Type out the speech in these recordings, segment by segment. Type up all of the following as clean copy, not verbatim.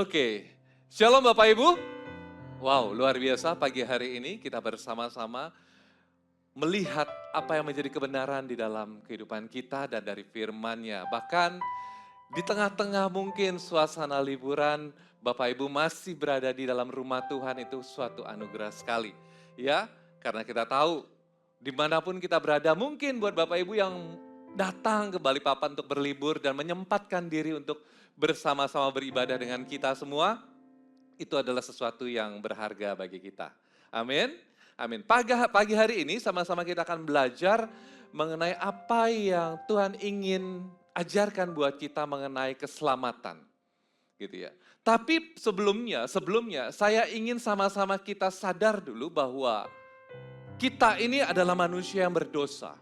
Oke, Shalom Bapak Ibu. Wow, luar biasa pagi hari ini kita bersama-sama melihat apa yang menjadi kebenaran di dalam kehidupan kita dan dari firman-Nya. Bahkan di tengah-tengah mungkin suasana liburan, Bapak Ibu masih berada di dalam rumah Tuhan, itu suatu anugerah sekali. Ya, karena kita tahu dimanapun kita berada, mungkin buat Bapak Ibu yang datang ke Balikpapan untuk berlibur dan menyempatkan diri untuk bersama-sama beribadah dengan kita semua, itu adalah sesuatu yang berharga bagi kita. Amin. Amin. Pagi hari ini sama-sama kita akan belajar mengenai apa yang Tuhan ingin ajarkan buat kita mengenai keselamatan. Gitu ya. Tapi sebelumnya saya ingin sama-sama kita sadar dulu bahwa kita ini adalah manusia yang berdosa.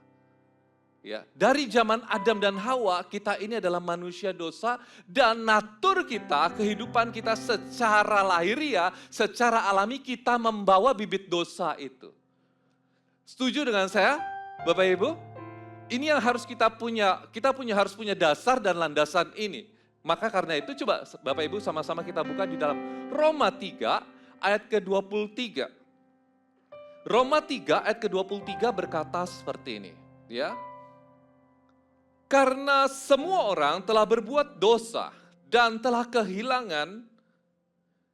Ya, dari zaman Adam dan Hawa, kita ini adalah manusia dosa dan natur kita, kehidupan kita secara lahiriah, secara alami kita membawa bibit dosa itu. Setuju dengan saya, Bapak Ibu? Ini yang harus kita harus punya dasar dan landasan ini. Maka karena itu coba Bapak Ibu sama-sama kita buka di dalam Roma 3 ayat ke-23. Roma 3 ayat ke-23 berkata seperti ini, ya. Karena semua orang telah berbuat dosa dan telah kehilangan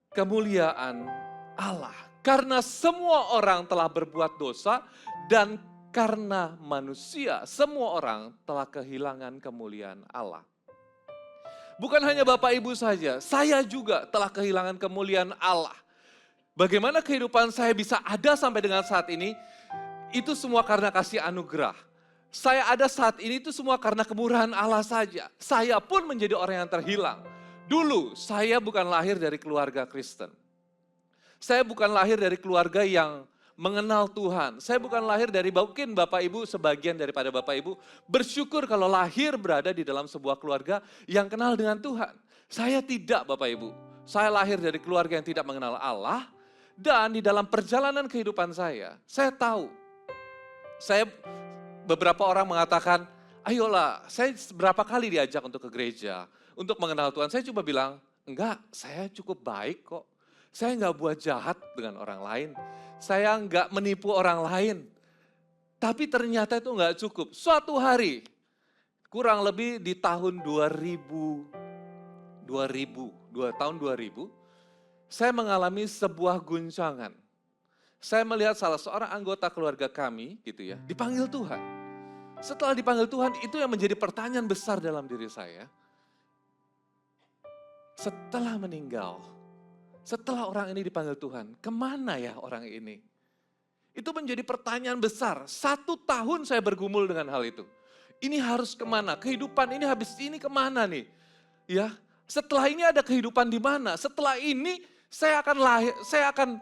kemuliaan Allah. Karena semua orang telah berbuat dosa dan karena manusia, semua orang telah kehilangan kemuliaan Allah. Bukan hanya Bapak Ibu saja, saya juga telah kehilangan kemuliaan Allah. Bagaimana kehidupan saya bisa ada sampai dengan saat ini, itu semua karena kasih anugerah. Saya ada saat ini itu semua karena kemurahan Allah saja. Saya pun menjadi orang yang terhilang. Dulu saya bukan lahir dari keluarga Kristen. Saya bukan lahir dari keluarga yang mengenal Tuhan. Saya bukan lahir dari, mungkin Bapak Ibu, sebagian daripada Bapak Ibu bersyukur kalau lahir berada di dalam sebuah keluarga yang kenal dengan Tuhan. Saya tidak, Bapak Ibu. Saya lahir dari keluarga yang tidak mengenal Allah. Dan di dalam perjalanan kehidupan saya tahu. Beberapa orang mengatakan, ayolah, saya berapa kali diajak untuk ke gereja, untuk mengenal Tuhan. Saya coba bilang, enggak, saya cukup baik kok. Saya enggak buat jahat dengan orang lain. Saya enggak menipu orang lain. Tapi ternyata itu enggak cukup. Suatu hari, kurang lebih di tahun 2000, tahun 2000, saya mengalami sebuah guncangan. Saya melihat salah seorang anggota keluarga kami, gitu ya, dipanggil Tuhan. Setelah dipanggil Tuhan, itu yang menjadi pertanyaan besar dalam diri saya. Setelah meninggal, setelah orang ini dipanggil Tuhan, kemana ya orang ini? Itu menjadi pertanyaan besar. 1 tahun saya bergumul dengan hal itu. Ini harus kemana? Kehidupan ini habis ini kemana nih? Ya, setelah ini ada kehidupan di mana? Setelah ini saya akan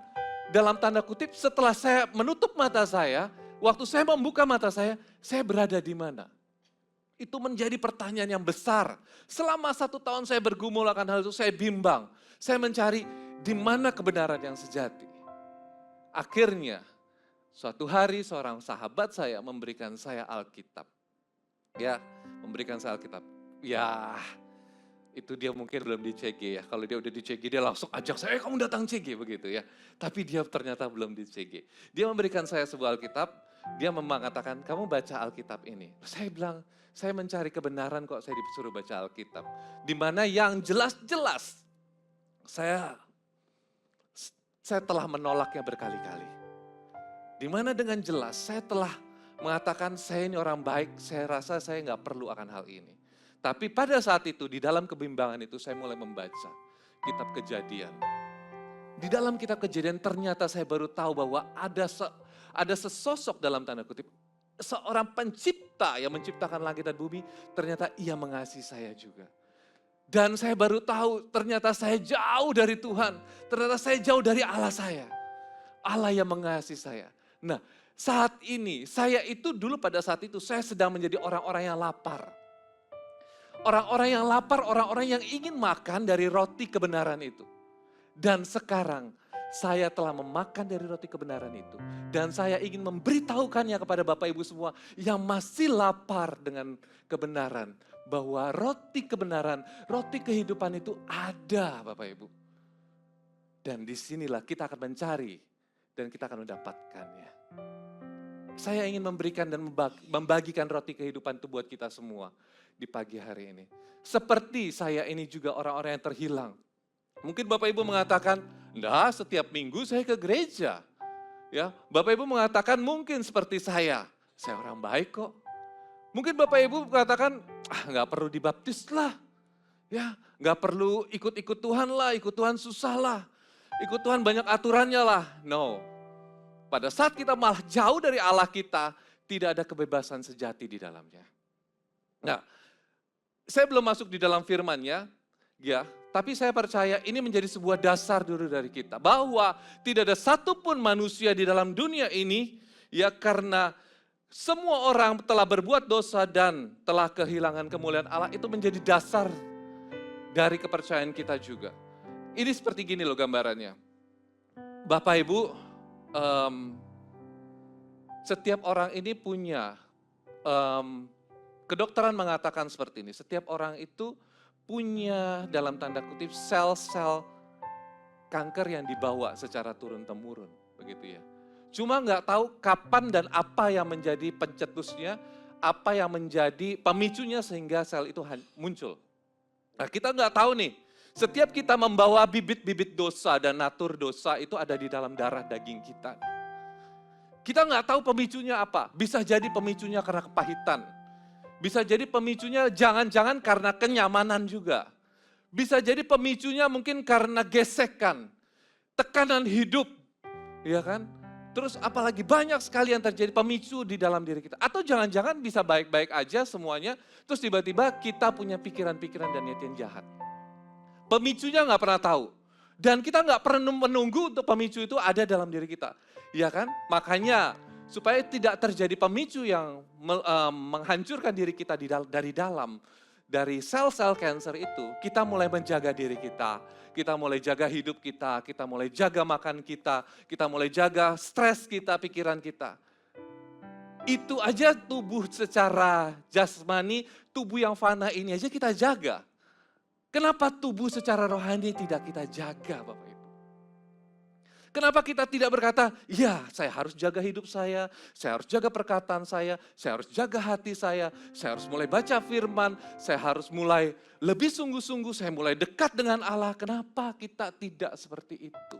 dalam tanda kutip, setelah saya menutup mata saya, waktu saya membuka mata saya berada di mana? Itu menjadi pertanyaan yang besar. Selama 1 tahun saya bergumul akan hal itu, saya bimbang. Saya mencari di mana kebenaran yang sejati. Akhirnya, suatu hari seorang sahabat saya memberikan saya Alkitab. Ya, memberikan saya Alkitab. Ya, itu dia mungkin belum di CG ya. Kalau dia udah di CG, dia langsung ajak saya, kamu datang CG begitu ya. Tapi dia ternyata belum di CG. Dia memberikan saya sebuah Alkitab, dia mengatakan, kamu baca Alkitab ini. Saya bilang, saya mencari kebenaran kok saya disuruh baca Alkitab. Di mana yang jelas-jelas saya telah menolaknya berkali-kali. Di mana dengan jelas saya telah mengatakan saya ini orang baik, saya rasa saya nggak perlu akan hal ini. Tapi pada saat itu, di dalam kebimbangan itu saya mulai membaca kitab Kejadian. Di dalam kitab Kejadian ternyata saya baru tahu bahwa ada sesosok dalam tanda kutip, seorang pencipta yang menciptakan langit dan bumi, ternyata ia mengasihi saya juga. Dan saya baru tahu ternyata saya jauh dari Tuhan, ternyata saya jauh dari Allah saya. Allah yang mengasihi saya. Nah, saat ini, saya itu dulu pada saat itu, saya sedang menjadi orang-orang yang lapar. Orang-orang yang lapar, orang-orang yang ingin makan dari roti kebenaran itu. Dan sekarang saya telah memakan dari roti kebenaran itu. Dan saya ingin memberitahukannya kepada Bapak Ibu semua yang masih lapar dengan kebenaran. Bahwa roti kebenaran, roti kehidupan itu ada Bapak Ibu. Dan disinilah kita akan mencari dan kita akan mendapatkannya. Saya ingin memberikan dan membagikan roti kehidupan itu buat kita semua di pagi hari ini. Seperti saya ini juga orang-orang yang terhilang. Mungkin Bapak Ibu mengatakan, "Nah, setiap minggu saya ke gereja." Ya, Bapak Ibu mengatakan mungkin seperti saya orang baik kok. Mungkin Bapak Ibu mengatakan, nggak perlu dibaptis lah. Ya, nggak perlu ikut-ikut Tuhan lah, ikut Tuhan susah lah. Ikut Tuhan banyak aturannya lah. No. Pada saat kita malah jauh dari Allah kita, tidak ada kebebasan sejati di dalamnya. Nah, saya belum masuk di dalam firman-Nya, ya, tapi saya percaya ini menjadi sebuah dasar dulu dari kita. Bahwa tidak ada satupun manusia di dalam dunia ini, ya karena semua orang telah berbuat dosa dan telah kehilangan kemuliaan Allah, itu menjadi dasar dari kepercayaan kita juga. Ini seperti gini loh gambarannya. Bapak Ibu, setiap orang ini punya, kedokteran mengatakan seperti ini, setiap orang itu punya dalam tanda kutip sel-sel kanker yang dibawa secara turun-temurun, begitu ya. Cuma nggak tahu kapan dan apa yang menjadi pencetusnya, apa yang menjadi pemicunya sehingga sel itu muncul. Nah, kita nggak tahu nih, setiap kita membawa bibit-bibit dosa dan natur dosa itu ada di dalam darah daging kita. Kita nggak tahu pemicunya apa, bisa jadi pemicunya karena kepahitan. Bisa jadi pemicunya jangan-jangan karena kenyamanan juga. Bisa jadi pemicunya mungkin karena gesekan, tekanan hidup, ya kan? Terus apalagi banyak sekali yang terjadi pemicu di dalam diri kita. Atau jangan-jangan bisa baik-baik aja semuanya, terus tiba-tiba kita punya pikiran-pikiran dan niat yang jahat. Pemicunya nggak pernah tahu. Dan kita nggak pernah menunggu untuk pemicu itu ada dalam diri kita. Ya kan? Makanya supaya tidak terjadi pemicu yang menghancurkan diri kita dari dalam, dari sel-sel kanker itu, kita mulai menjaga diri kita mulai jaga hidup kita mulai jaga makan kita mulai jaga stres kita, pikiran kita. Itu aja tubuh secara jasmani, tubuh yang fana ini aja kita jaga. Kenapa tubuh secara rohani tidak kita jaga, Bapak Ibu? Kenapa kita tidak berkata, ya saya harus jaga hidup saya harus jaga perkataan saya harus jaga hati saya harus mulai baca firman, saya harus mulai lebih sungguh-sungguh, saya mulai dekat dengan Allah. Kenapa kita tidak seperti itu?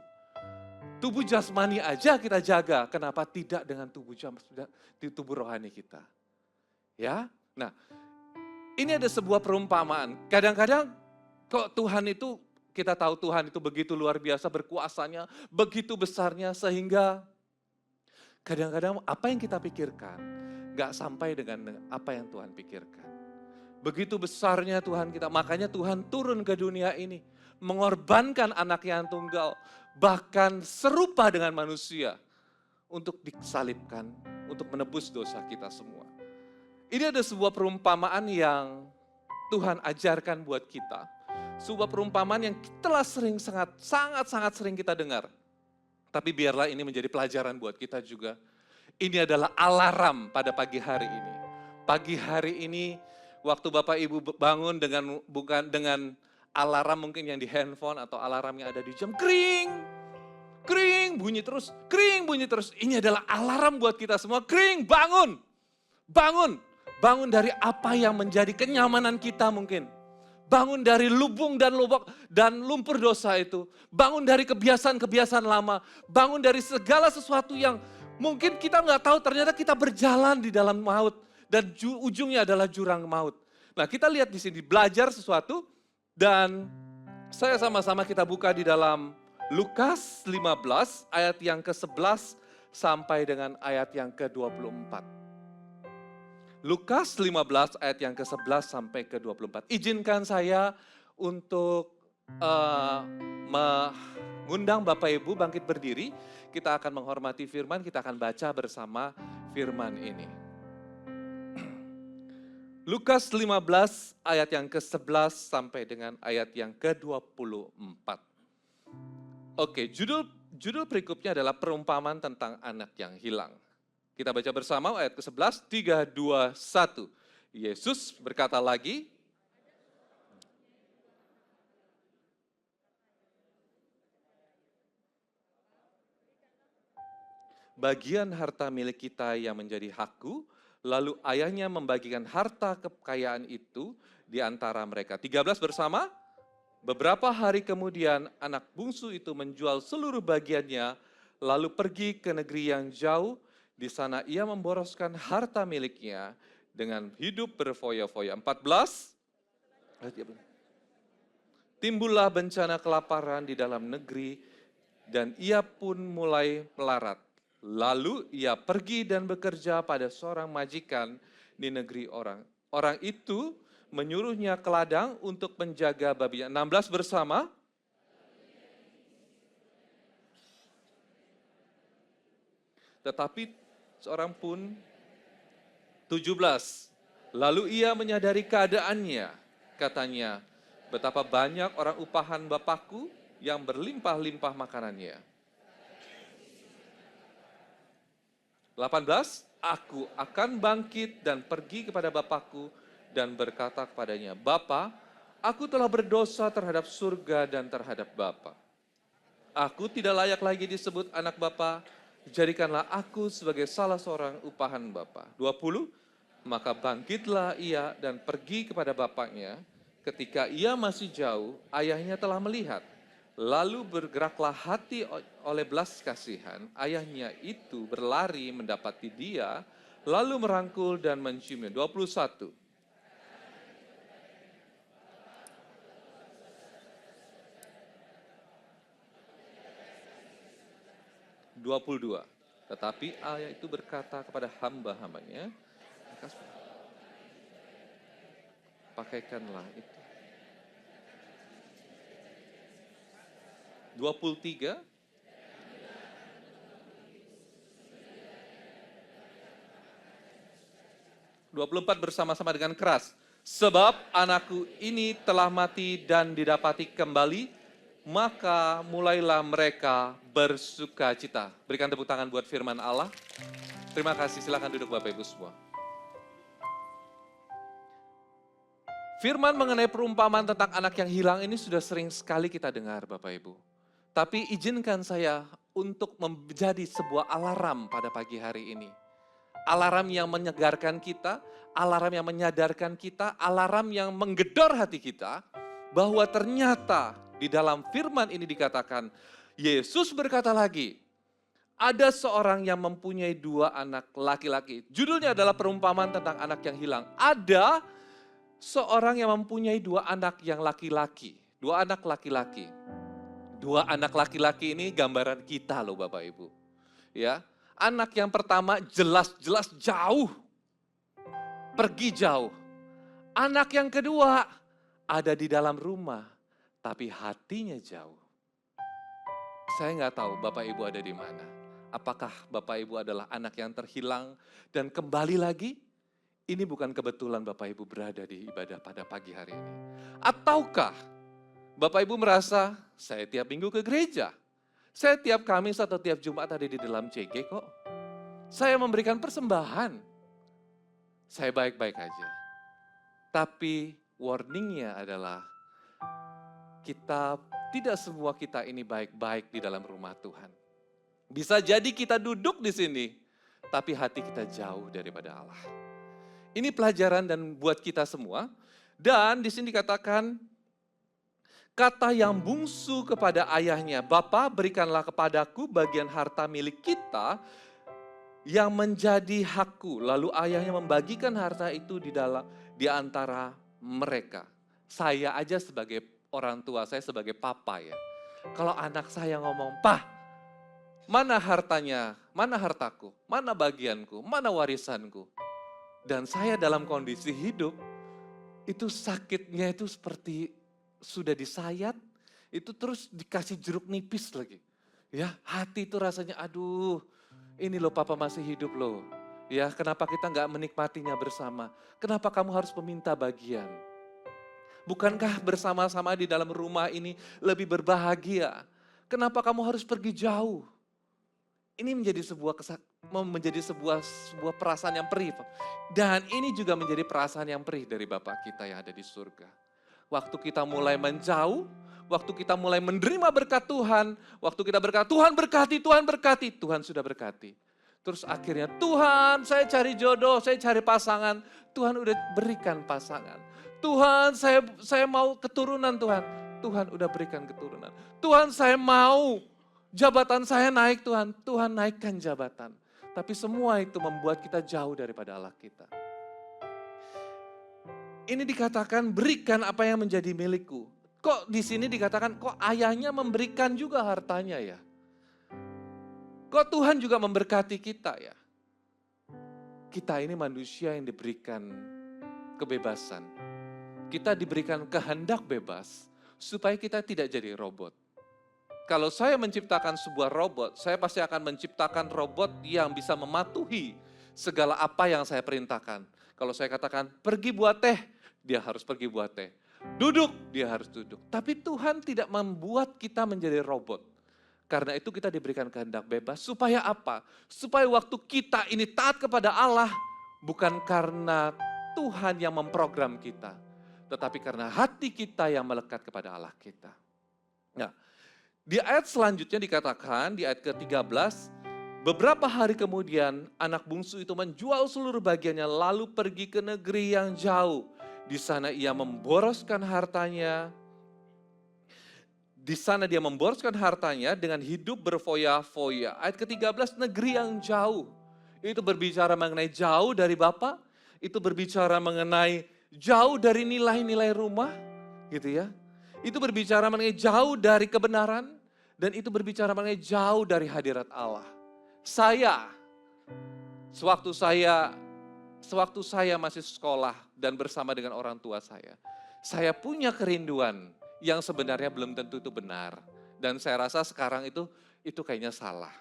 Tubuh jasmani aja kita jaga, kenapa tidak dengan tubuh rohani kita? Ya, nah ini ada sebuah perumpamaan. Kadang-kadang kok Tuhan itu, kita tahu Tuhan itu begitu luar biasa berkuasanya, begitu besarnya sehingga kadang-kadang apa yang kita pikirkan gak sampai dengan apa yang Tuhan pikirkan. Begitu besarnya Tuhan kita, makanya Tuhan turun ke dunia ini, mengorbankan anaknya yang tunggal, bahkan serupa dengan manusia untuk disalibkan, untuk menebus dosa kita semua. Ini ada sebuah perumpamaan yang Tuhan ajarkan buat kita. Sebuah perumpamaan yang telah sangat sering kita dengar. Tapi biarlah ini menjadi pelajaran buat kita juga. Ini adalah alarm pada pagi hari ini. Pagi hari ini, waktu Bapak Ibu bangun bukan dengan alarm mungkin yang di handphone atau alarm yang ada di jam, kring, kring, bunyi terus, kring, bunyi terus. Ini adalah alarm buat kita semua, kring, bangun, bangun. Bangun dari apa yang menjadi kenyamanan kita mungkin. Bangun dari lubung dan lubuk dan lumpur dosa itu. Bangun dari kebiasaan-kebiasaan lama. Bangun dari segala sesuatu yang mungkin kita nggak tahu ternyata kita berjalan di dalam maut. Dan ujungnya adalah jurang maut. Nah, kita lihat di sini belajar sesuatu dan saya sama-sama kita buka di dalam Lukas 15 ayat yang ke-11 sampai dengan ayat yang ke-24. Lukas 15 ayat yang ke-11 sampai ke-24. Izinkan saya untuk mengundang Bapak Ibu bangkit berdiri. Kita akan menghormati firman, kita akan baca bersama firman ini. Lukas 15 ayat yang ke-11 sampai dengan ayat yang ke-24. Oke, judul Judul berikutnya adalah perumpamaan tentang anak yang hilang. Kita baca bersama ayat ke-11, 3, 2, 1. Yesus berkata lagi, bagian harta milik kita yang menjadi hakku, lalu ayahnya membagikan harta kekayaan itu di antara mereka. 13 bersama, beberapa hari kemudian anak bungsu itu menjual seluruh bagiannya, lalu pergi ke negeri yang jauh. Di sana ia memboroskan harta miliknya dengan hidup berfoya-foya. 14, timbullah bencana kelaparan di dalam negeri dan ia pun mulai melarat. Lalu ia pergi dan bekerja pada seorang majikan di negeri orang. Orang itu menyuruhnya ke ladang untuk menjaga babinya. 16 bersama. Tetapi seorang pun 17. Lalu ia menyadari keadaannya. Katanya, betapa banyak orang upahan Bapakku yang berlimpah-limpah makanannya. 18, aku akan bangkit dan pergi kepada Bapakku dan berkata kepadanya, Bapa, aku telah berdosa terhadap surga dan terhadap Bapa. Aku tidak layak lagi disebut anak Bapa, jadikanlah aku sebagai salah seorang upahan Bapa. 20, maka bangkitlah ia dan pergi kepada bapaknya. Ketika ia masih jauh, ayahnya telah melihat. Lalu bergeraklah hati oleh belas kasihan, ayahnya itu berlari mendapati dia, lalu merangkul dan menciumnya. 21. Tetapi ayah itu berkata kepada hamba-hambanya, pakaikanlah itu. 23. Bersama-sama dengan keras. Sebab anakku ini telah mati dan didapati kembali, maka mulailah mereka bersuka cita. Berikan tepuk tangan buat firman Allah. Terima kasih, silakan duduk Bapak Ibu semua. Firman mengenai perumpamaan tentang anak yang hilang ini sudah sering sekali kita dengar Bapak Ibu. Tapi izinkan saya untuk menjadi sebuah alarm pada pagi hari ini. Alarm yang menyegarkan kita, alarm yang menyadarkan kita, alarm yang menggedor hati kita, bahwa ternyata di dalam firman ini dikatakan, Yesus berkata lagi, ada seorang yang mempunyai 2 anak laki-laki. Judulnya adalah perumpamaan tentang anak yang hilang. Ada seorang yang mempunyai 2 anak yang laki-laki. 2 anak laki-laki. 2 anak laki-laki ini gambaran kita loh Bapak Ibu. Ya, anak yang pertama jelas-jelas jauh. Pergi jauh. Anak yang kedua ada di dalam rumah, tapi hatinya jauh. Saya nggak tahu Bapak Ibu ada di mana. Apakah Bapak Ibu adalah anak yang terhilang dan kembali lagi? Ini bukan kebetulan Bapak Ibu berada di ibadah pada pagi hari ini. Ataukah Bapak Ibu merasa, saya tiap minggu ke gereja. Saya tiap Kamis atau tiap Jumat ada di dalam CG kok. Saya memberikan persembahan. Saya baik-baik aja. Tapi warningnya adalah, tidak semua kita ini baik-baik di dalam rumah Tuhan. Bisa jadi kita duduk di sini, tapi hati kita jauh daripada Allah. Ini pelajaran dan buat kita semua. Dan di sini dikatakan, kata yang bungsu kepada ayahnya, Bapa berikanlah kepadaku bagian harta milik kita yang menjadi hakku. Lalu ayahnya membagikan harta itu di antara mereka. Saya aja sebagai orang tua, saya sebagai papa ya. Kalau anak saya ngomong, Pak, mana hartanya, mana hartaku, mana bagianku, mana warisanku. Dan saya dalam kondisi hidup, itu sakitnya itu seperti sudah disayat, itu terus dikasih jeruk nipis lagi. Ya, hati itu rasanya, aduh, ini loh papa masih hidup loh. Ya, kenapa kita nggak menikmatinya bersama? Kenapa kamu harus meminta bagian? Bukankah bersama-sama di dalam rumah ini lebih berbahagia? Kenapa kamu harus pergi jauh? Ini menjadi sebuah perasaan yang perih. Dan ini juga menjadi perasaan yang perih dari Bapa kita yang ada di surga. Waktu kita mulai menjauh, waktu kita mulai menerima berkat Tuhan, waktu kita berkata, Tuhan berkati, Tuhan sudah berkati. Terus akhirnya, Tuhan saya cari jodoh, saya cari pasangan, Tuhan udah berikan pasangan. Tuhan saya mau keturunan Tuhan, Tuhan udah berikan keturunan. Tuhan saya mau jabatan saya naik Tuhan, Tuhan naikkan jabatan. Tapi semua itu membuat kita jauh daripada Allah kita. Ini dikatakan berikan apa yang menjadi milikku. Kok di sini dikatakan kok ayahnya memberikan juga hartanya ya? Kok Tuhan juga memberkati kita ya? Kita ini manusia yang diberikan kebebasan. Kita diberikan kehendak bebas supaya kita tidak jadi robot. Kalau saya menciptakan sebuah robot, saya pasti akan menciptakan robot yang bisa mematuhi segala apa yang saya perintahkan. Kalau saya katakan pergi buat teh, dia harus pergi buat teh. Duduk, dia harus duduk. Tapi Tuhan tidak membuat kita menjadi robot. Karena itu kita diberikan kehendak bebas. Supaya apa? Supaya waktu kita ini taat kepada Allah, bukan karena Tuhan yang memprogram kita. Tetapi karena hati kita yang melekat kepada Allah kita. Nah, di ayat selanjutnya dikatakan, di ayat ke-13, beberapa hari kemudian anak bungsu itu menjual seluruh bagiannya lalu pergi ke negeri yang jauh. Di sana ia memboroskan hartanya. Di sana dia memboroskan hartanya dengan hidup berfoya-foya. Ayat ke-13, negeri yang jauh. Itu berbicara mengenai jauh dari Bapa, itu berbicara mengenai jauh dari nilai-nilai rumah, gitu ya. Itu berbicara mengenai jauh dari kebenaran, dan itu berbicara mengenai jauh dari hadirat Allah. Sewaktu saya masih sekolah dan bersama dengan orang tua saya punya kerinduan yang sebenarnya belum tentu itu benar. Dan saya rasa sekarang itu kayaknya salah.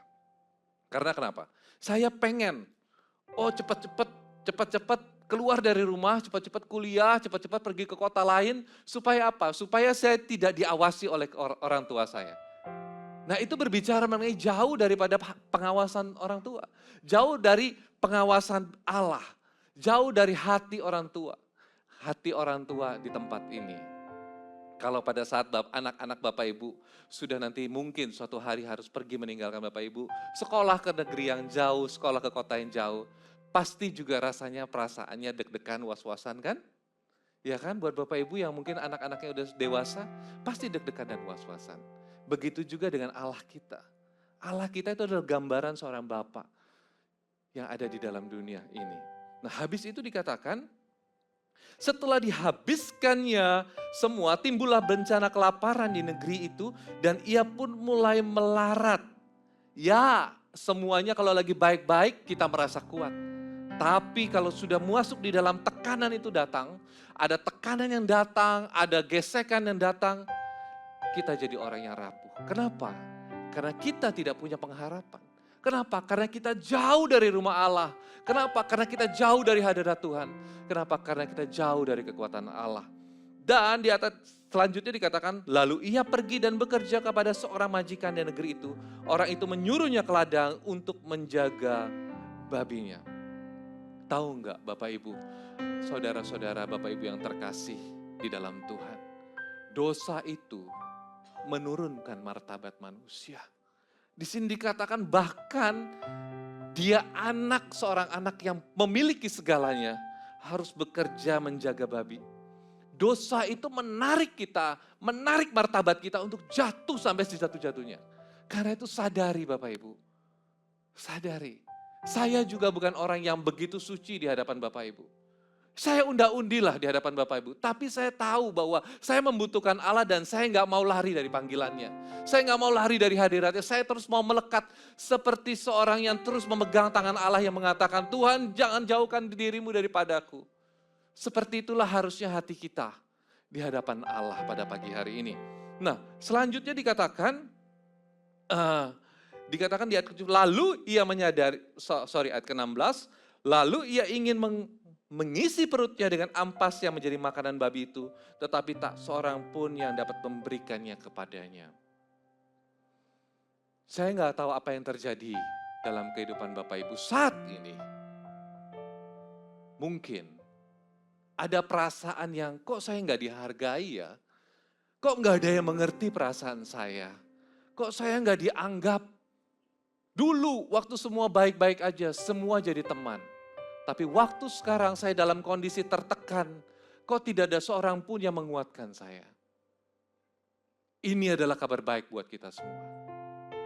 Karena kenapa? Saya pengen, cepat-cepat keluar dari rumah, cepat-cepat kuliah, cepat-cepat pergi ke kota lain. Supaya apa? Supaya saya tidak diawasi oleh orang tua saya. Nah itu berbicara mengenai jauh daripada pengawasan orang tua. Jauh dari pengawasan Allah. Jauh dari hati orang tua. Hati orang tua di tempat ini. Kalau pada saat anak-anak Bapak Ibu sudah nanti mungkin suatu hari harus pergi meninggalkan Bapak Ibu. Sekolah ke negeri yang jauh, sekolah ke kota yang jauh. Pasti juga rasanya perasaannya deg-degan, was-wasan kan? Ya kan buat Bapak Ibu yang mungkin anak-anaknya udah dewasa, pasti deg-degan dan was-wasan. Begitu juga dengan Allah kita. Allah kita itu adalah gambaran seorang Bapa yang ada di dalam dunia ini. Nah habis itu dikatakan, setelah dihabiskannya semua, timbullah bencana kelaparan di negeri itu dan ia pun mulai melarat. Ya, semuanya kalau lagi baik-baik kita merasa kuat. Tapi kalau sudah masuk di dalam tekanan itu datang, ada tekanan yang datang, ada gesekan yang datang, kita jadi orang yang rapuh. Kenapa? Karena kita tidak punya pengharapan. Kenapa? Karena kita jauh dari rumah Allah. Kenapa? Karena kita jauh dari hadirat Tuhan. Kenapa? Karena kita jauh dari kekuatan Allah. Dan di atas selanjutnya dikatakan, lalu ia pergi dan bekerja kepada seorang majikan di negeri itu. Orang itu menyuruhnya ke ladang untuk menjaga babinya. Tahu enggak Bapak Ibu, saudara-saudara Bapak Ibu yang terkasih di dalam Tuhan. Dosa itu menurunkan martabat manusia. Di sini dikatakan bahkan dia seorang anak yang memiliki segalanya harus bekerja menjaga babi. Dosa itu menarik martabat kita untuk jatuh sampai sejatuh-jatuhnya. Karena itu sadari Bapak Ibu, sadari. Saya juga bukan orang yang begitu suci di hadapan Bapak Ibu. Saya unda-undilah di hadapan Bapak Ibu. Tapi saya tahu bahwa saya membutuhkan Allah dan saya nggak mau lari dari panggilannya. Saya nggak mau lari dari hadiratnya. Saya terus mau melekat seperti seorang yang terus memegang tangan Allah yang mengatakan, Tuhan jangan jauhkan dirimu daripadaku. Seperti itulah harusnya hati kita di hadapan Allah pada pagi hari ini. Nah selanjutnya dikatakan di ayat ke-7, lalu ia menyadari, ayat ke-16, lalu ia ingin mengisi perutnya dengan ampas yang menjadi makanan babi itu, tetapi tak seorang pun yang dapat memberikannya kepadanya. Saya nggak tahu apa yang terjadi dalam kehidupan Bapak Ibu saat ini. Mungkin ada perasaan yang kok saya nggak dihargai ya? Kok nggak ada yang mengerti perasaan saya? Kok saya nggak dianggap? Dulu waktu semua baik-baik aja, semua jadi teman. Tapi waktu sekarang saya dalam kondisi tertekan, kok tidak ada seorang pun yang menguatkan saya. Ini adalah kabar baik buat kita semua.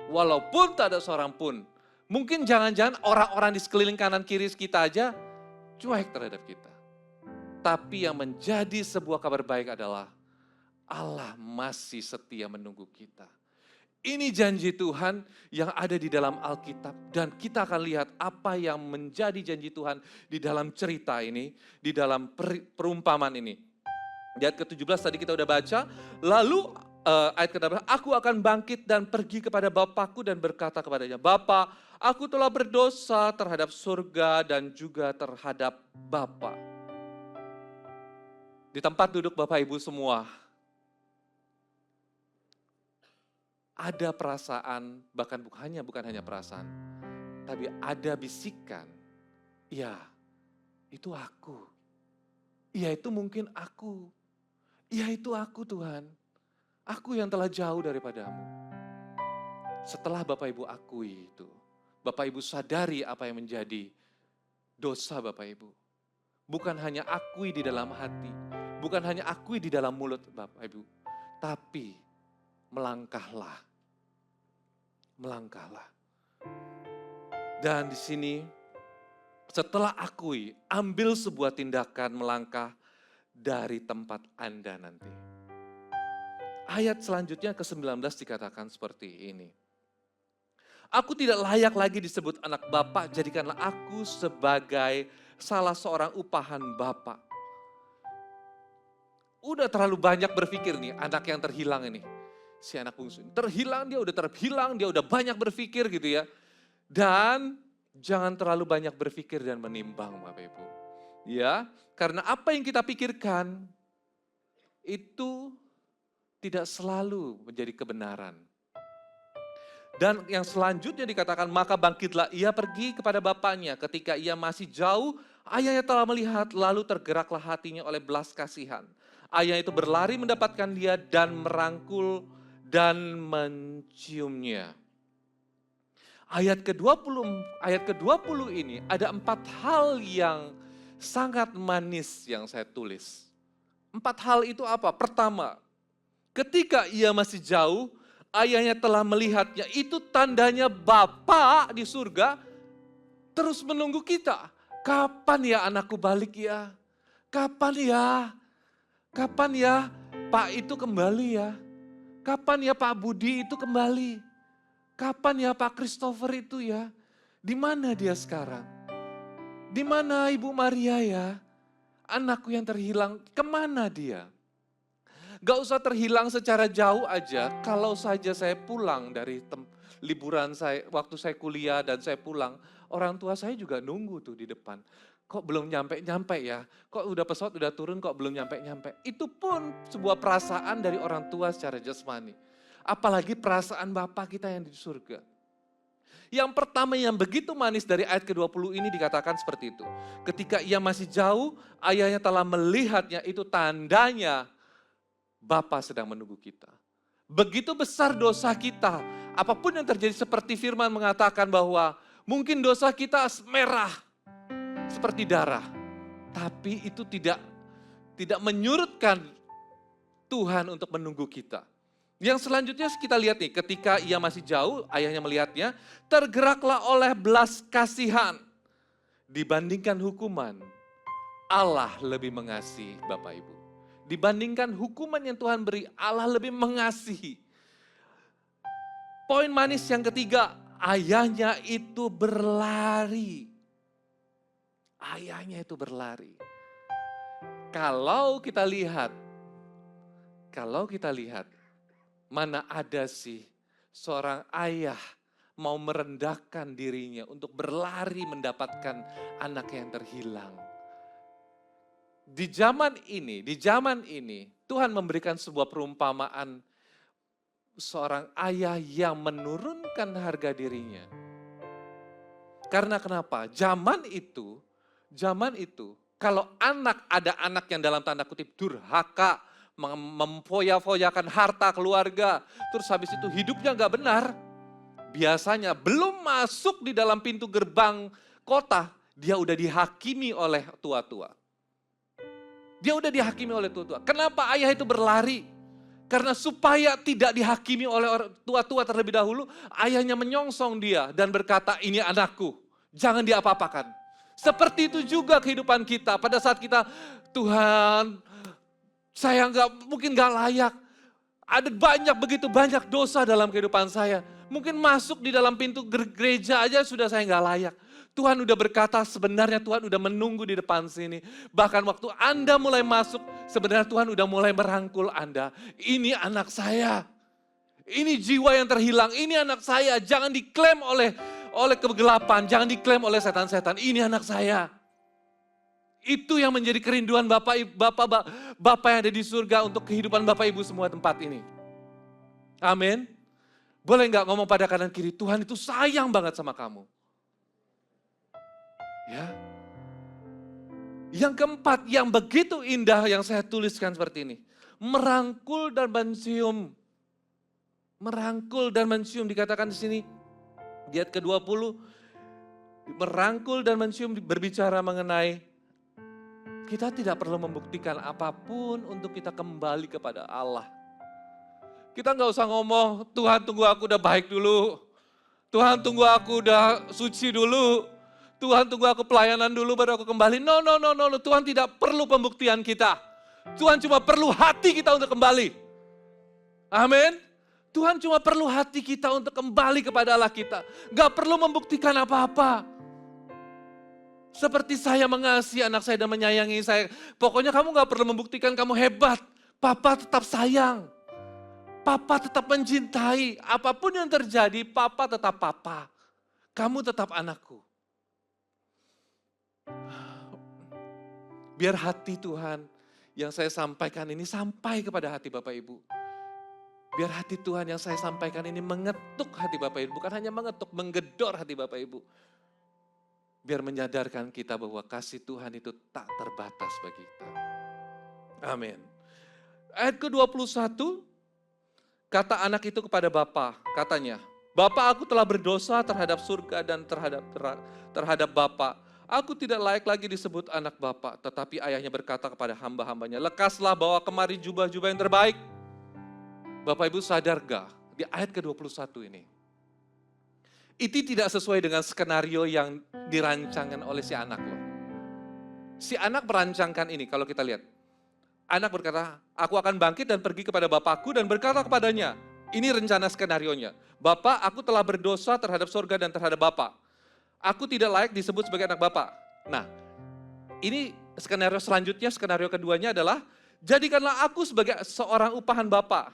Walaupun tak ada seorang pun, mungkin jangan-jangan orang-orang di sekeliling kanan kiri kita aja cuek terhadap kita. Tapi yang menjadi sebuah kabar baik adalah Allah masih setia menunggu kita. Ini janji Tuhan yang ada di dalam Alkitab. Dan kita akan lihat apa yang menjadi janji Tuhan di dalam cerita ini, di dalam perumpamaan ini. Di ayat ke-17 tadi kita udah baca, lalu ayat ke-18, aku akan bangkit dan pergi kepada Bapakku dan berkata kepadanya, Bapa, aku telah berdosa terhadap surga dan juga terhadap Bapa. Di tempat duduk Bapak Ibu semua, ada perasaan, bahkan bukan hanya perasaan, tapi ada bisikan, ya itu aku, ya itu mungkin aku, ya itu aku Tuhan, aku yang telah jauh daripadamu. Setelah Bapak Ibu akui itu, Bapak Ibu sadari apa yang menjadi dosa Bapak Ibu. Bukan hanya akui di dalam hati, bukan hanya akui di dalam mulut Bapak Ibu, tapi melangkahlah. Dan di sini setelah akui, ambil sebuah tindakan melangkah dari tempat Anda nanti. Ayat selanjutnya ke-19 dikatakan seperti ini. Aku tidak layak lagi disebut anak Bapa, jadikanlah aku sebagai salah seorang upahan Bapa. Udah terlalu banyak berpikir nih anak yang terhilang ini. Si anak bungsu ini terhilang, dia udah banyak berpikir gitu ya. Dan jangan terlalu banyak berpikir dan menimbang Bapak Ibu. Ya, karena apa yang kita pikirkan itu tidak selalu menjadi kebenaran. Dan yang selanjutnya dikatakan, maka bangkitlah ia pergi kepada bapaknya. Ketika ia masih jauh, ayahnya telah melihat, lalu tergeraklah hatinya oleh belas kasihan. Ayah itu berlari mendapatkan dia dan merangkul dan menciumnya. Ayat ke-20 ini ada 4 hal yang sangat manis yang saya tulis. 4 hal itu apa? Pertama, ketika ia masih jauh, ayahnya telah melihatnya. Itu tandanya Bapa di surga terus menunggu kita. Kapan ya anakku balik ya? Kapan ya? Kapan ya Pak itu kembali ya? Kapan ya Pak Budi itu kembali? Kapan ya Pak Christopher itu ya? Di mana dia sekarang? Di mana Ibu Maria ya? Anakku yang terhilang, kemana dia? Gak usah terhilang secara jauh aja, kalau saja saya pulang dari liburan saya, waktu saya kuliah dan saya pulang, orang tua saya juga nunggu tuh di depan. Kok belum nyampe-nyampe ya? Kok udah pesawat udah turun kok belum nyampe-nyampe? Itu pun sebuah perasaan dari orang tua secara jasmani. Apalagi perasaan Bapak kita yang di surga. Yang pertama yang begitu manis dari ayat ke-20 ini dikatakan seperti itu. Ketika ia masih jauh, ayahnya telah melihatnya, itu tandanya Bapa sedang menunggu kita. Begitu besar dosa kita, apapun yang terjadi seperti firman mengatakan bahwa mungkin dosa kita merah seperti darah. Tapi itu tidak menyurutkan Tuhan untuk menunggu kita. Yang selanjutnya kita lihat nih, ketika ia masih jauh, ayahnya melihatnya, tergeraklah oleh belas kasihan. Dibandingkan hukuman, Allah lebih mengasihi Bapak Ibu. Dibandingkan hukuman yang Tuhan beri, Allah lebih mengasihi. Poin manis yang ketiga, ayahnya itu berlari. Ayahnya itu berlari. Kalau kita lihat, mana ada sih seorang ayah mau merendahkan dirinya untuk berlari mendapatkan anak yang terhilang. Di zaman ini Tuhan memberikan sebuah perumpamaan seorang ayah yang menurunkan harga dirinya. Karena kenapa? Zaman itu, kalau ada anak yang dalam tanda kutip durhaka, memfoya-foyakan harta keluarga, terus habis itu hidupnya nggak benar, biasanya belum masuk di dalam pintu gerbang kota, dia udah dihakimi oleh tua-tua. Dia udah dihakimi oleh tua-tua. Kenapa ayah itu berlari? Karena supaya tidak dihakimi oleh orang tua-tua terlebih dahulu, ayahnya menyongsong dia dan berkata, ini anakku, jangan diapa-apakan. Seperti itu juga kehidupan kita. Pada saat kita, Tuhan, saya mungkin nggak layak. Ada begitu banyak dosa dalam kehidupan saya. Mungkin masuk di dalam pintu gereja aja sudah saya nggak layak. Tuhan udah berkata sebenarnya Tuhan udah menunggu di depan sini. Bahkan waktu Anda mulai masuk, sebenarnya Tuhan udah mulai merangkul Anda. Ini anak saya. Ini jiwa yang terhilang, ini anak saya. Jangan diklaim oleh kegelapan, jangan diklaim oleh setan-setan. Ini anak saya. Itu yang menjadi kerinduan Bapak yang ada di surga untuk kehidupan Bapak Ibu semua tempat ini. Amin. Boleh nggak ngomong pada kanan kiri, Tuhan itu sayang banget sama kamu. Ya. Yang keempat, yang begitu indah yang saya tuliskan seperti ini. Merangkul dan mencium. Merangkul dan mencium dikatakan di sini. Di ayat ke-20. Merangkul dan mencium berbicara mengenai kita tidak perlu membuktikan apapun untuk kita kembali kepada Allah. Kita nggak usah ngomong, Tuhan tunggu aku udah baik dulu. Tuhan tunggu aku udah suci dulu. Tuhan tunggu aku pelayanan dulu baru aku kembali. No. Tuhan tidak perlu pembuktian kita. Tuhan cuma perlu hati kita untuk kembali. Amin. Tuhan cuma perlu hati kita untuk kembali kepada Allah kita. Gak perlu membuktikan apa-apa. Seperti saya mengasihi anak saya dan menyayangi saya. Pokoknya kamu gak perlu membuktikan kamu hebat. Papa tetap sayang. Papa tetap mencintai. Apapun yang terjadi, Papa tetap Papa. Kamu tetap anakku. Biar hati Tuhan yang saya sampaikan ini sampai kepada hati Bapak Ibu. Biar hati Tuhan yang saya sampaikan ini mengetuk hati Bapak Ibu. Bukan hanya mengetuk, menggedor hati Bapak Ibu. Biar menyadarkan kita bahwa kasih Tuhan itu tak terbatas bagi kita. Amin. Ayat ke-21, kata anak itu kepada Bapa, katanya, Bapa aku telah berdosa terhadap surga dan terhadap Bapa. Aku tidak layak lagi disebut anak Bapa. Tetapi ayahnya berkata kepada hamba-hambanya, lekaslah bawa kemari jubah-jubah yang terbaik. Bapak Ibu sadar gak di ayat ke-21 ini? Itu tidak sesuai dengan skenario yang dirancangkan oleh si anak loh. Si anak merancangkan ini kalau kita lihat. Anak berkata, aku akan bangkit dan pergi kepada bapakku dan berkata kepadanya. Ini rencana skenarionya. Bapak, aku telah berdosa terhadap surga dan terhadap Bapak. Aku tidak layak disebut sebagai anak Bapak. Nah, ini skenario selanjutnya, skenario keduanya adalah, jadikanlah aku sebagai seorang upahan Bapak.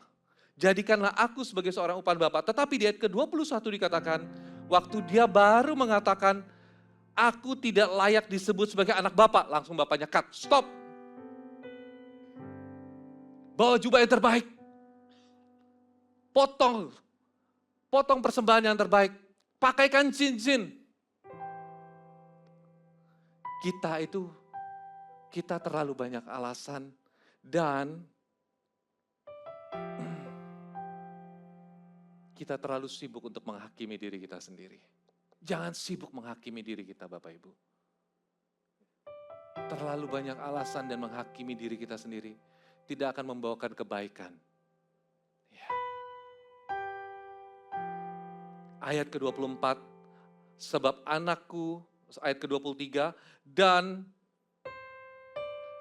Jadikanlah aku sebagai seorang upahan Bapak. Tetapi di ayat ke-21 dikatakan, waktu dia baru mengatakan, aku tidak layak disebut sebagai anak Bapak. Langsung bapaknya cut, stop. Bawa jubah yang terbaik. Potong persembahan yang terbaik. Pakaikan cincin. Kita terlalu banyak alasan dan kita terlalu sibuk untuk menghakimi diri kita sendiri. Jangan sibuk menghakimi diri kita Bapak Ibu. Terlalu banyak alasan dan menghakimi diri kita sendiri tidak akan membawakan kebaikan. Ya. Ayat ke-24, sebab anakku, ayat ke-23, dan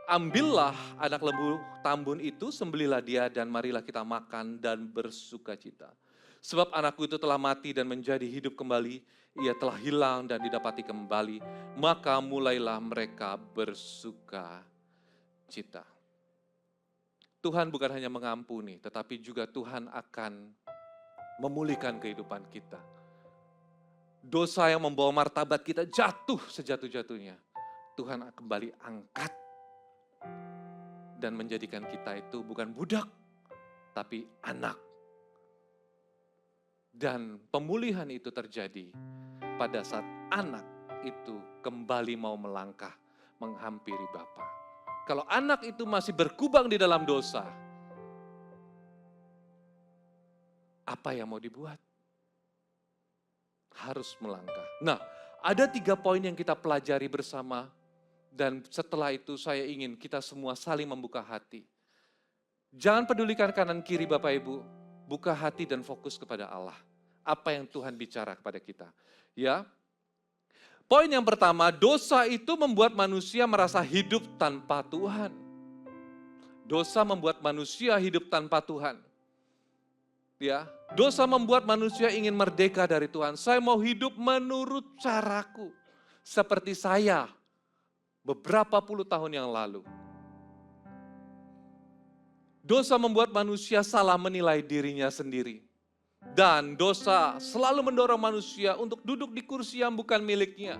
ambillah anak lembu tambun itu, sembelilah dia dan marilah kita makan dan bersukacita. Sebab anakku itu telah mati dan menjadi hidup kembali, ia telah hilang dan didapati kembali, maka mulailah mereka bersukacita. Tuhan bukan hanya mengampuni, tetapi juga Tuhan akan memulihkan kehidupan kita. Dosa yang membawa martabat kita jatuh sejatuh-jatuhnya, Tuhan kembali angkat dan menjadikan kita itu bukan budak, tapi anak. Dan pemulihan itu terjadi pada saat anak itu kembali mau melangkah menghampiri Bapa. Kalau anak itu masih berkubang di dalam dosa, apa yang mau dibuat? Harus melangkah. Nah, ada 3 poin yang kita pelajari bersama, dan setelah itu saya ingin kita semua saling membuka hati. Jangan pedulikan kanan kiri Bapak Ibu, buka hati dan fokus kepada Allah. Apa yang Tuhan bicara kepada kita. Ya. Poin yang pertama, dosa itu membuat manusia merasa hidup tanpa Tuhan. Dosa membuat manusia hidup tanpa Tuhan. Ya, dosa membuat manusia ingin merdeka dari Tuhan. Saya mau hidup menurut caraku. Seperti saya beberapa puluh tahun yang lalu. Dosa membuat manusia salah menilai dirinya sendiri. Dan dosa selalu mendorong manusia untuk duduk di kursi yang bukan miliknya.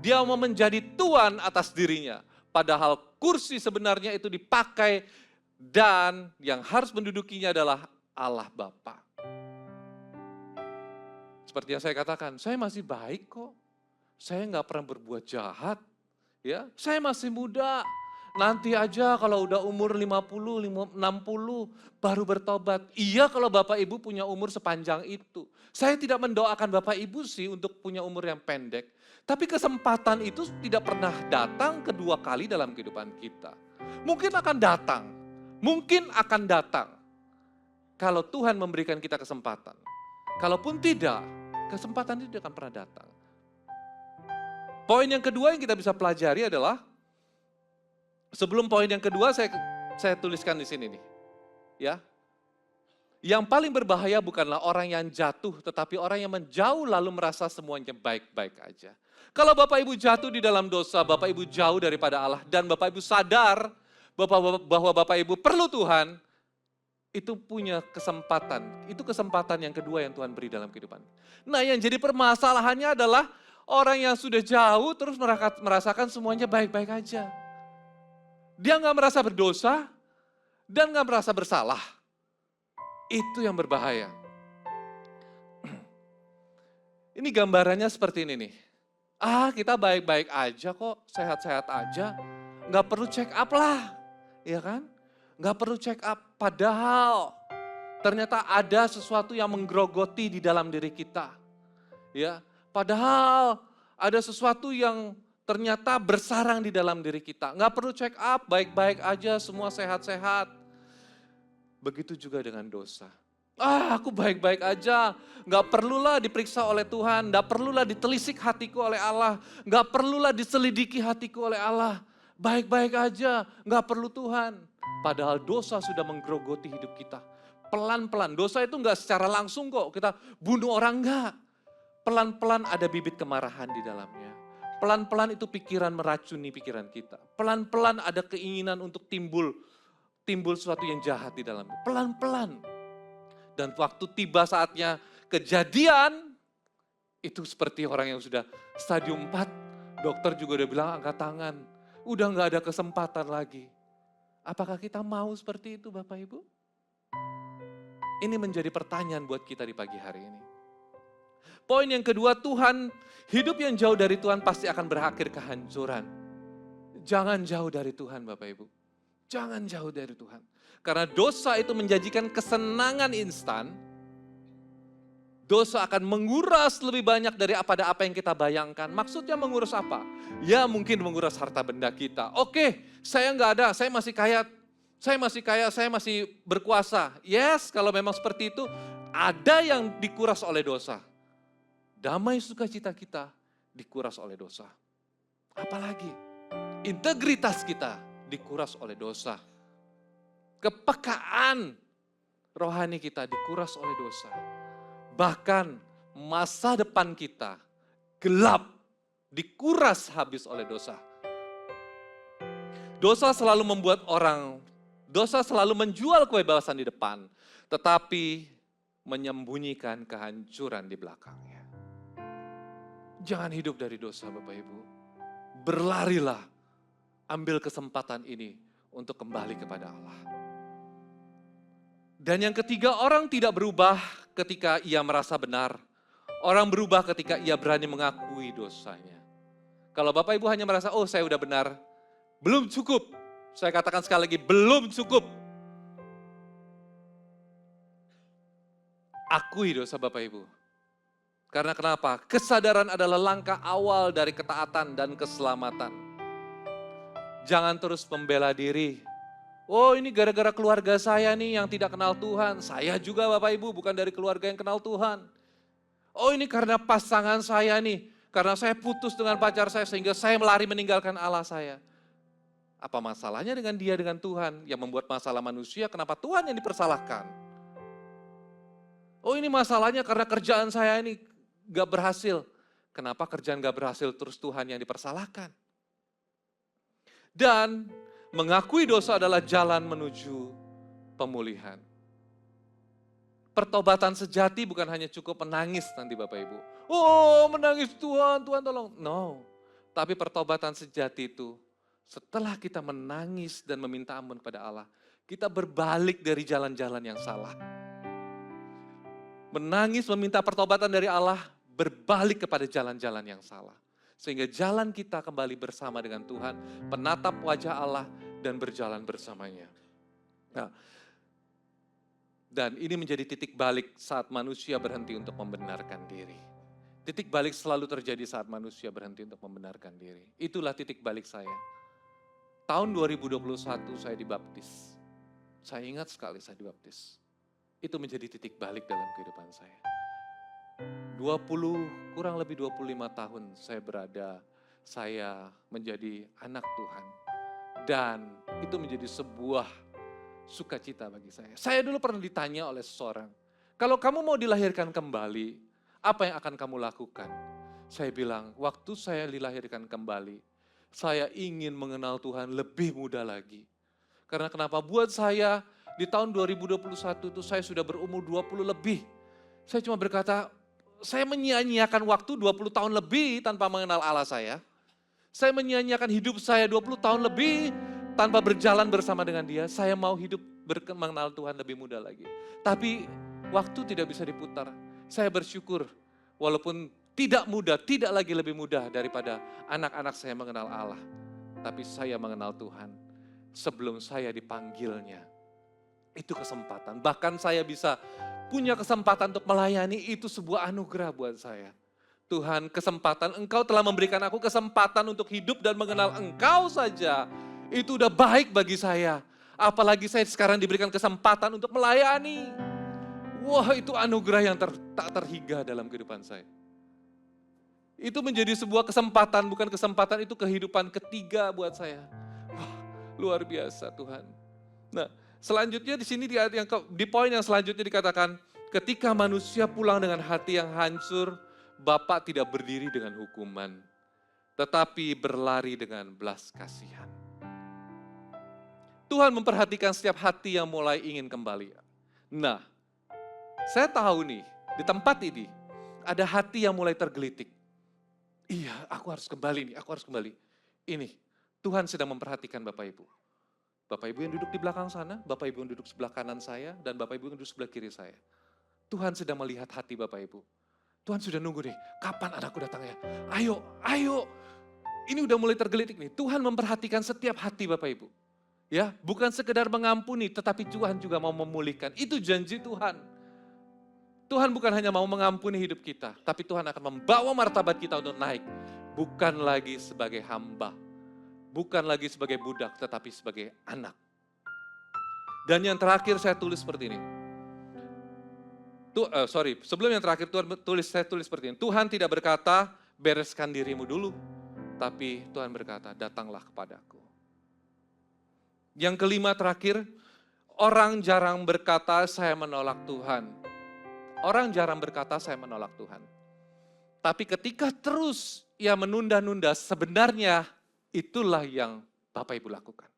Dia mau menjadi tuan atas dirinya. Padahal kursi sebenarnya itu dipakai dan yang harus mendudukinya adalah Allah Bapa. Seperti yang saya katakan, saya masih baik kok. Saya nggak pernah berbuat jahat. Ya, saya masih muda. Nanti aja kalau udah umur 50, 60 baru bertobat. Iya kalau Bapak Ibu punya umur sepanjang itu. Saya tidak mendoakan Bapak Ibu sih untuk punya umur yang pendek. Tapi kesempatan itu tidak pernah datang kedua kali dalam kehidupan kita. Mungkin akan datang. Mungkin akan datang. Kalau Tuhan memberikan kita kesempatan. Kalaupun tidak, kesempatan itu tidak akan pernah datang. Poin yang kedua yang kita bisa pelajari adalah, sebelum poin yang kedua saya tuliskan di sini nih. Ya. Yang paling berbahaya bukanlah orang yang jatuh, tetapi orang yang menjauh lalu merasa semuanya baik-baik aja. Kalau Bapak Ibu jatuh di dalam dosa, Bapak Ibu jauh daripada Allah, dan Bapak Ibu sadar bahwa Bapak Ibu perlu Tuhan, itu punya kesempatan. Itu kesempatan yang kedua yang Tuhan beri dalam kehidupan. Nah, yang jadi permasalahannya adalah orang yang sudah jauh terus merasakan semuanya baik-baik aja. Dia nggak merasa berdosa dan nggak merasa bersalah. Itu yang berbahaya. Ini gambarannya seperti ini nih. Kita baik-baik aja kok, sehat-sehat aja. Nggak perlu check up lah, ya kan? Nggak perlu check up. Padahal ternyata ada sesuatu yang menggerogoti di dalam diri kita. Ya, padahal ada sesuatu yang ternyata bersarang di dalam diri kita. Nggak perlu check up, baik-baik aja, semua sehat-sehat. Begitu juga dengan dosa. Aku baik-baik aja, nggak perlulah diperiksa oleh Tuhan, nggak perlulah ditelisik hatiku oleh Allah, nggak perlulah diselidiki hatiku oleh Allah. Baik-baik aja, nggak perlu Tuhan. Padahal dosa sudah menggerogoti hidup kita. Pelan-pelan, dosa itu nggak secara langsung kok kita bunuh orang, nggak. Pelan-pelan ada bibit kemarahan di dalamnya. Pelan-pelan itu pikiran meracuni pikiran kita. Pelan-pelan ada keinginan untuk timbul sesuatu yang jahat di dalamnya. Pelan-pelan. Dan waktu tiba saatnya kejadian, itu seperti orang yang sudah stadium 4, dokter juga udah bilang angkat tangan. Udah nggak ada kesempatan lagi. Apakah kita mau seperti itu Bapak Ibu? Ini menjadi pertanyaan buat kita di pagi hari ini. Poin yang kedua, Tuhan, hidup yang jauh dari Tuhan pasti akan berakhir kehancuran. Jangan jauh dari Tuhan Bapak Ibu. Jangan jauh dari Tuhan. Karena dosa itu menjanjikan kesenangan instan. Dosa akan menguras lebih banyak dari apa yang kita bayangkan. Maksudnya menguras apa? Ya mungkin menguras harta benda kita. Oke, saya nggak ada, saya masih kaya, saya masih berkuasa. Yes, kalau memang seperti itu, ada yang dikuras oleh dosa. Damai sukacita kita dikuras oleh dosa. Apalagi integritas kita dikuras oleh dosa. Kepekaan rohani kita dikuras oleh dosa. Bahkan masa depan kita gelap, dikuras habis oleh dosa. Dosa selalu menjual kebebasan di depan, tetapi menyembunyikan kehancuran di belakangnya. Jangan hidup dari dosa Bapak Ibu. Berlarilah, ambil kesempatan ini untuk kembali kepada Allah. Dan yang ketiga, orang tidak berubah ketika ia merasa benar. Orang berubah ketika ia berani mengakui dosanya. Kalau Bapak Ibu hanya merasa, oh saya udah benar, belum cukup. Saya katakan sekali lagi, belum cukup. Akui dosa Bapak Ibu. Karena kenapa? Kesadaran adalah langkah awal dari ketaatan dan keselamatan. Jangan terus membela diri. Oh ini gara-gara keluarga saya nih yang tidak kenal Tuhan. Saya juga Bapak Ibu bukan dari keluarga yang kenal Tuhan. Oh ini karena pasangan saya nih. Karena saya putus dengan pacar saya sehingga saya melari meninggalkan Allah saya. Apa masalahnya dengan dia dengan Tuhan yang membuat masalah manusia? Kenapa Tuhan yang dipersalahkan? Oh ini masalahnya karena kerjaan saya ini gak berhasil. Kenapa kerjaan gak berhasil terus Tuhan yang dipersalahkan? Dan mengakui dosa adalah jalan menuju pemulihan. Pertobatan sejati bukan hanya cukup menangis nanti Bapak Ibu. Oh menangis Tuhan, Tuhan tolong. No, tapi pertobatan sejati itu setelah kita menangis dan meminta ampun kepada Allah, kita berbalik dari jalan-jalan yang salah. Menangis meminta pertobatan dari Allah, berbalik kepada jalan-jalan yang salah. Sehingga jalan kita kembali bersama dengan Tuhan, menatap wajah Allah dan berjalan bersamanya. Nah, dan ini menjadi titik balik saat manusia berhenti untuk membenarkan diri. Titik balik selalu terjadi saat manusia berhenti untuk membenarkan diri. Itulah titik balik saya. Tahun 2021 saya dibaptis. Saya ingat sekali saya dibaptis. Itu menjadi titik balik dalam kehidupan saya. kurang lebih 25 tahun saya menjadi anak Tuhan. Dan itu menjadi sebuah sukacita bagi saya. Saya dulu pernah ditanya oleh seseorang, kalau kamu mau dilahirkan kembali, apa yang akan kamu lakukan? Saya bilang, waktu saya dilahirkan kembali, saya ingin mengenal Tuhan lebih muda lagi. Karena kenapa? Buat saya, di tahun 2021 itu saya sudah berumur 20 lebih. Saya cuma berkata, saya menyia-nyiakan waktu 20 tahun lebih tanpa mengenal Allah saya. Saya menyia-nyiakan hidup saya 20 tahun lebih tanpa berjalan bersama dengan dia. Saya mau hidup mengenal Tuhan lebih muda lagi. Tapi waktu tidak bisa diputar. Saya bersyukur walaupun tidak muda, tidak lagi lebih muda daripada anak-anak saya mengenal Allah. Tapi saya mengenal Tuhan sebelum saya dipanggilnya. Itu kesempatan. Bahkan saya bisa punya kesempatan untuk melayani, itu sebuah anugerah buat saya. Tuhan, kesempatan Engkau telah memberikan aku kesempatan untuk hidup dan mengenal Engkau saja. Itu udah baik bagi saya. Apalagi saya sekarang diberikan kesempatan untuk melayani. Wah, itu anugerah yang tak terhingga dalam kehidupan saya. Itu menjadi sebuah kesempatan, bukan kesempatan, itu kehidupan ketiga buat saya. Wah, luar biasa Tuhan. Nah, selanjutnya di sini di poin yang selanjutnya dikatakan, ketika manusia pulang dengan hati yang hancur, Bapa tidak berdiri dengan hukuman, tetapi berlari dengan belas kasihan. Tuhan memperhatikan setiap hati yang mulai ingin kembali. Nah, saya tahu nih, di tempat ini ada hati yang mulai tergelitik. Iya, aku harus kembali nih, aku harus kembali. Ini, Tuhan sedang memperhatikan Bapak Ibu. Bapak Ibu yang duduk di belakang sana, Bapak Ibu yang duduk sebelah kanan saya, dan Bapak Ibu yang duduk sebelah kiri saya. Tuhan sedang melihat hati Bapak Ibu. Tuhan sudah nunggu nih, kapan anakku datang ya? Ayo, ayo. Ini udah mulai tergelitik nih. Tuhan memperhatikan setiap hati Bapak Ibu. Ya, bukan sekedar mengampuni, tetapi Tuhan juga mau memulihkan. Itu janji Tuhan. Tuhan bukan hanya mau mengampuni hidup kita, tapi Tuhan akan membawa martabat kita untuk naik. Bukan lagi sebagai hamba, bukan lagi sebagai budak, tetapi sebagai anak. Dan yang terakhir saya tulis seperti ini. Sebelum yang terakhir saya tulis seperti ini. Tuhan tidak berkata, bereskan dirimu dulu. Tapi Tuhan berkata, datanglah kepadaku. Yang kelima terakhir, orang jarang berkata, saya menolak Tuhan. Orang jarang berkata, saya menolak Tuhan. Tapi ketika terus ia menunda-nunda, sebenarnya itulah yang Bapak Ibu lakukan.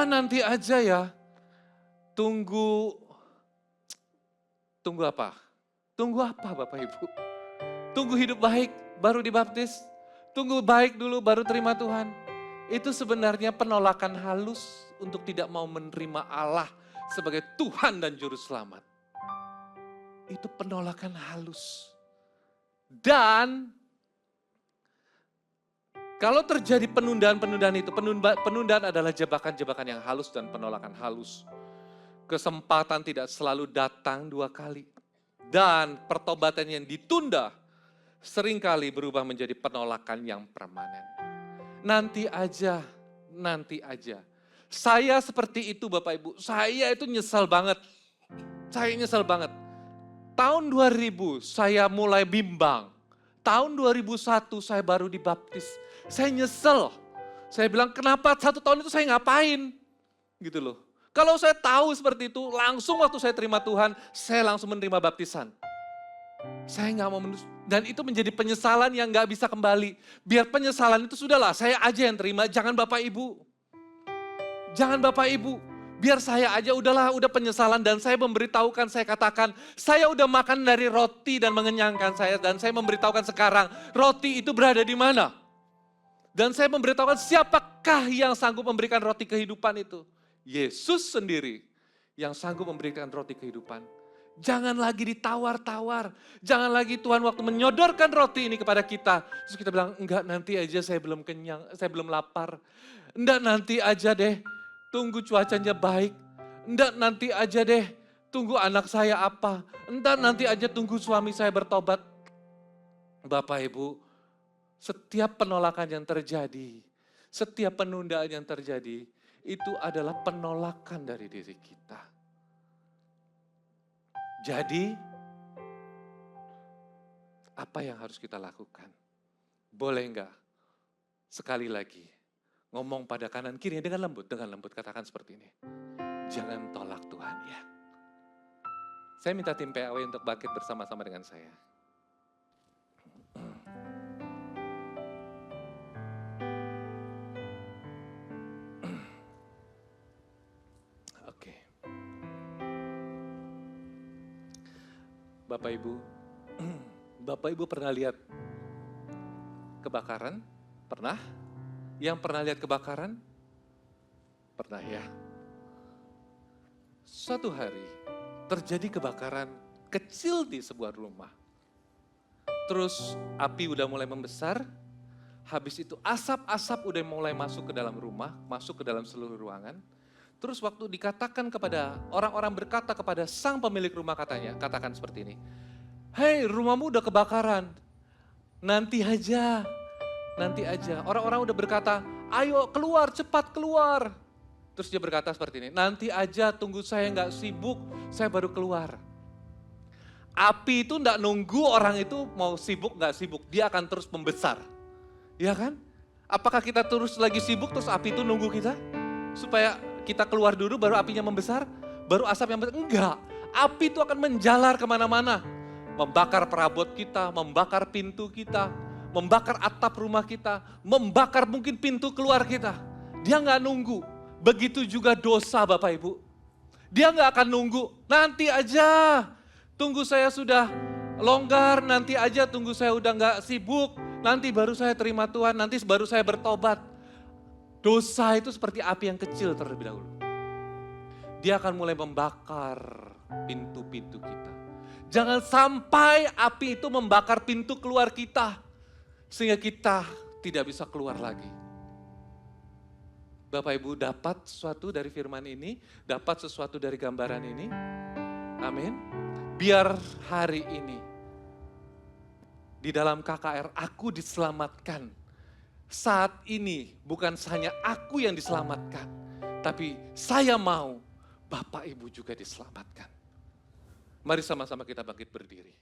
Nanti aja ya, tunggu apa? Tunggu apa Bapak Ibu? Tunggu hidup baik, baru dibaptis. Tunggu baik dulu, baru terima Tuhan. Itu sebenarnya penolakan halus untuk tidak mau menerima Allah sebagai Tuhan dan Juru Selamat. itu penolakan halus. Dan kalau terjadi penundaan-penundaan itu, penundaan adalah jebakan-jebakan yang halus dan penolakan halus. Kesempatan tidak selalu datang 2 kali. Dan pertobatan yang ditunda seringkali berubah menjadi penolakan yang permanen. Nanti aja, nanti aja. Saya seperti itu Bapak Ibu, saya itu nyesal banget. Saya nyesal banget. Tahun 2000 saya mulai bimbang. Tahun 2001 saya baru dibaptis. Saya nyesel. Saya bilang kenapa 1 tahun itu saya ngapain? Gitu loh. Kalau saya tahu seperti itu, langsung waktu saya terima Tuhan, saya langsung menerima baptisan. Saya nggak mau dan itu menjadi penyesalan yang nggak bisa kembali. Biar penyesalan itu sudahlah, saya aja yang terima, jangan Bapak Ibu. Jangan Bapak Ibu, biar saya aja udah penyesalan dan saya memberitahukan, saya katakan, saya udah makan dari roti dan mengenyangkan saya dan saya memberitahukan sekarang, roti itu berada di mana? Dan saya memberitahukan siapakah yang sanggup memberikan roti kehidupan itu? Yesus sendiri yang sanggup memberikan roti kehidupan. Jangan lagi ditawar-tawar, jangan lagi Tuhan waktu menyodorkan roti ini kepada kita, terus kita bilang, enggak nanti aja saya belum kenyang, saya belum lapar, enggak nanti aja deh. Tunggu cuacanya baik, enggak nanti aja deh, tunggu anak saya apa, enggak nanti aja tunggu suami saya bertobat. Bapak Ibu, setiap penolakan yang terjadi, setiap penundaan yang terjadi, itu adalah penolakan dari diri kita. Jadi, apa yang harus kita lakukan? Boleh enggak? Sekali lagi, ngomong pada kanan kiri dengan lembut katakan seperti ini. Jangan tolak Tuhan ya. Saya minta tim PAW untuk bangkit bersama-sama dengan saya. Oke. Bapak Ibu pernah lihat kebakaran? Pernah? Yang pernah lihat kebakaran? Pernah ya. Suatu hari terjadi kebakaran kecil di sebuah rumah. Terus api udah mulai membesar, habis itu asap-asap udah mulai masuk ke dalam rumah, masuk ke dalam seluruh ruangan. Terus waktu dikatakan kepada orang-orang berkata kepada sang pemilik rumah katakan seperti ini. Hei, rumahmu udah kebakaran, nanti aja. Nanti aja, orang-orang udah berkata, ayo keluar, cepat keluar. Terus dia berkata seperti ini, nanti aja tunggu saya nggak sibuk, saya baru keluar. Api itu nggak nunggu orang itu mau sibuk nggak sibuk, dia akan terus membesar. Ya kan? Apakah kita terus lagi sibuk terus api itu nunggu kita? Supaya kita keluar dulu baru apinya membesar, baru asap yang besar? Enggak, api itu akan menjalar kemana-mana. Membakar perabot kita, membakar pintu kita, membakar atap rumah kita, membakar mungkin pintu keluar kita. Dia nggak nunggu. Begitu juga dosa Bapak Ibu. Dia nggak akan nunggu, nanti aja. Tunggu saya sudah longgar, nanti aja tunggu saya udah nggak sibuk. Nanti baru saya terima Tuhan, nanti baru saya bertobat. Dosa itu seperti api yang kecil terlebih dahulu. Dia akan mulai membakar pintu-pintu kita. Jangan sampai api itu membakar pintu keluar kita. Sehingga kita tidak bisa keluar lagi. Bapak Ibu dapat sesuatu dari firman ini, dapat sesuatu dari gambaran ini. Amin. Biar hari ini di dalam KKR aku diselamatkan. Saat ini bukan hanya aku yang diselamatkan, tapi saya mau Bapak Ibu juga diselamatkan. Mari sama-sama kita bangkit berdiri.